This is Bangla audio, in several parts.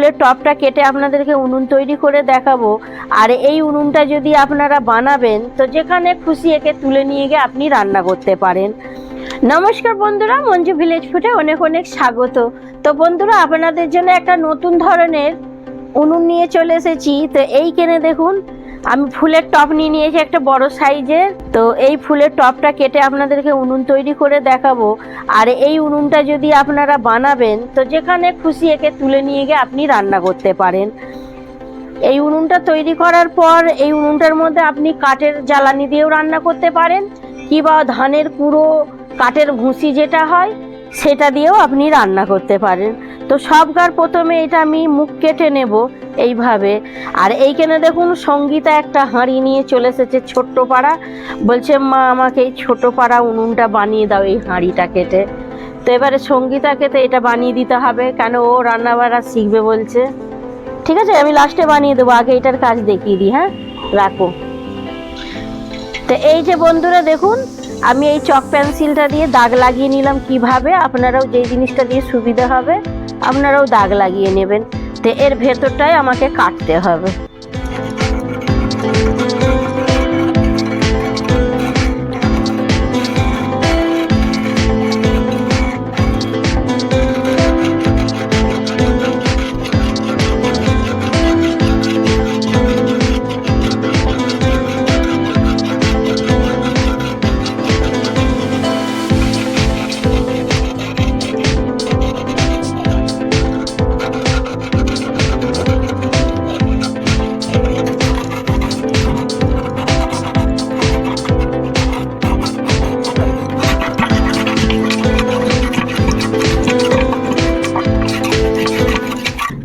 ফুলের টপটা কেটে আপনাদেরকে উনুন তৈরি করে দেখাবো। আর এই উনুনটা যদি আপনারা বানাবেন তো যেখানে খুশি একে তুলে নিয়ে গিয়ে আপনি রান্না করতে পারেন। নমস্কার বন্ধুরা, মঞ্জু ভিলেজ ফুডে অনেক অনেক স্বাগত। তো বন্ধুরা, আপনাদের জন্য একটা নতুন ধরনের উনুন নিয়ে চলে এসেছি। তো এইখানে দেখুন, আমি ফুলের টপ নিয়ে নিয়েছি একটা বড় সাইজের। তো এই ফুলের টপটা কেটে আপনাদেরকে উনুন তৈরি করে দেখাবো। আর এই উনুনটা যদি আপনারা বানাবেন তো যেখানে খুশি একে তুলে নিয়ে গিয়ে আপনি রান্না করতে পারেন। এই উনুনটা তৈরি করার পর এই উনুনটার মধ্যে আপনি কাঠের জ্বালানি দিয়েও রান্না করতে পারেন, কিংবা ধানের কুড়ো, কাঠের ভুসি যেটা হয় সেটা দিয়েও আপনি রান্না করতে পারেন। তো সবকার প্রথমে এটা আমি মুখ কেটে নেব এইভাবে। আর এইখানে দেখুন, সঙ্গীতা একটা হাঁড়ি নিয়ে চলে এসেছে ছোট্ট পাড়া। বলছে, মা আমাকে এই ছোট পাড়া উনুনটা বানিয়ে দাও এই হাঁড়িটা কেটে। তো এবারে সঙ্গীতাকে তো এটা বানিয়ে দিতে হবে, কেন ও রান্না বান্না শিখবে বলছে। ঠিক আছে, আমি লাস্টে বানিয়ে দেবো, আগে এটার কাজ দেখিয়ে দিই। হ্যাঁ, রাখো। তো এই যে বন্ধুরা দেখুন, আমি এই চক পেন্সিলটা দিয়ে দাগ লাগিয়ে নিলাম। কিভাবে আপনারাও যেই জিনিসটা দিয়ে সুবিধা হবে আপনারাও দাগ লাগিয়ে নেবেন। তো এর ভেতরটাই আমাকে কাটতে হবে।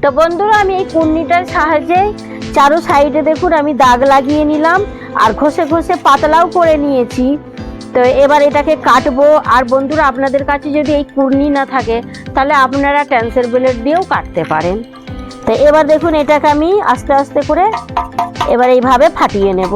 তো বন্ধুরা, আমি এই কুর্নিটার সাহায্যে চারো সাইডে দেখুন আমি দাগ লাগিয়ে নিলাম, আর ঘষে ঘষে পাতলাও করে নিয়েছি। তো এবার এটাকে কাটবো। আর বন্ধুরা, আপনাদের কাছে যদি এই কুর্নি না থাকে তাহলে আপনারা ট্যান্সেল ব্লেড দিয়েও কাটতে পারেন। তো এবার দেখুন, এটাকে আমি আস্তে আস্তে করে এবার এইভাবে ফাটিয়ে নেব।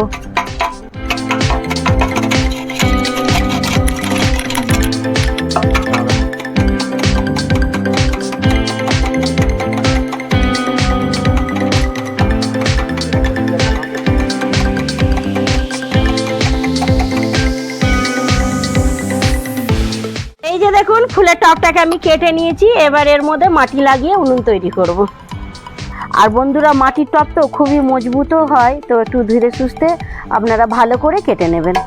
এই যে দেখুন, ফুলের টপটাকে আমি কেটে নিয়েছি। এবার এর মধ্যে মাটি লাগিয়ে উনুন তৈরি করব। আর বন্ধুরা, মাটির টপ তো খুবই মজবুতও হয়, তো একটু ধীরে সুস্থে আপনারা ভালো করে কেটে নেবেন।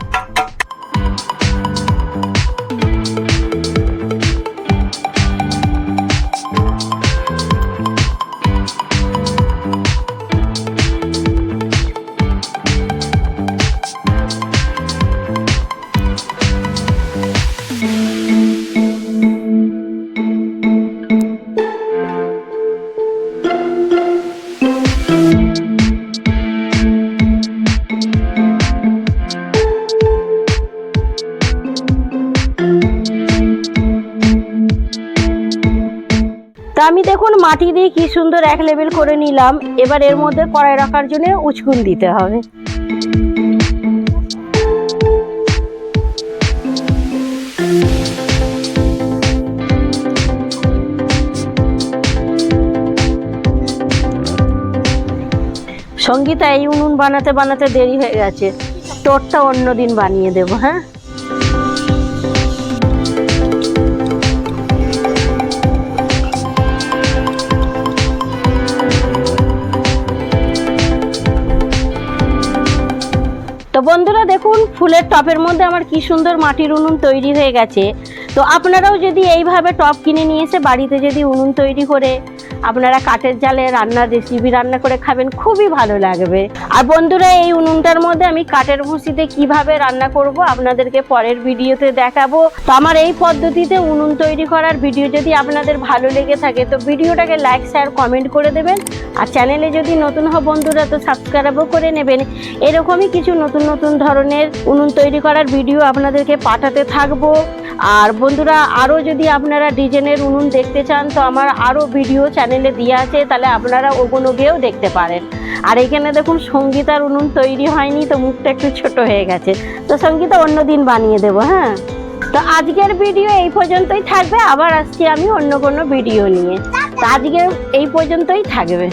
তো আমি দেখুন মাটি দিয়ে কি সুন্দর এক লেভেল করে নিলাম। এবার এর মধ্যে কড়াই রাখার জন্য উচকুন দিতে হবে। সঙ্গীতা, এই উনুন বানাতে বানাতে দেরি হয়ে গেছে, তোরটা অন্যদিন বানিয়ে দেবো। হ্যাঁ, তো বন্ধুরা দেখুন, ফুলের টপের মধ্যে আমার কি সুন্দর মাটির উনুন তৈরি হয়ে গেছে। তো আপনারাও যদি এইভাবে টপ কিনে নিয়ে এসে বাড়িতে যদি উনুন তৈরি করে আপনারা কাঠের জালে রান্নার রেসিপি রান্না করে খাবেন, খুবই ভালো লাগবে। আর বন্ধুরা, এই উনুনটার মধ্যে আমি কাঠের ভুসিতে কিভাবে রান্না করব আপনাদেরকে পরের ভিডিওতে দেখাবো। তো আমার এই পদ্ধতিতে উনুন তৈরি করার ভিডিও যদি আপনাদের ভালো লেগে থাকে তো ভিডিওটাকে লাইক, শেয়ার, কমেন্ট করে দেবেন। আর চ্যানেলে যদি নতুন হয় বন্ধুরা তো সাবস্ক্রাইবও করে নেবেন। এরকমই কিছু নতুন নতুন ধরনের উনুন তৈরি করার ভিডিও আপনাদেরকে পাঠাতে থাকবো। আর বন্ধুরা, আরও যদি আপনারা ডিজাইনের উনুন দেখতে চান তো আমার আরও ভিডিও চ্যানেলে দেওয়া আছে, তাহলে আপনারা ওগুলো গিয়েও দেখতে পারেন। আর এখানে দেখুন, সঙ্গীতার উনুন তৈরি হয়নি, তো মুখটা একটু ছোট হয়ে গেছে। তো সঙ্গীতা অন্যদিন বানিয়ে দেবো। হ্যাঁ, তো আজকের ভিডিও এই পর্যন্তই থাকবে। আবার আসছি আমি অন্য কোনো ভিডিও নিয়ে। তো আজকে এই পর্যন্তই থাকবে।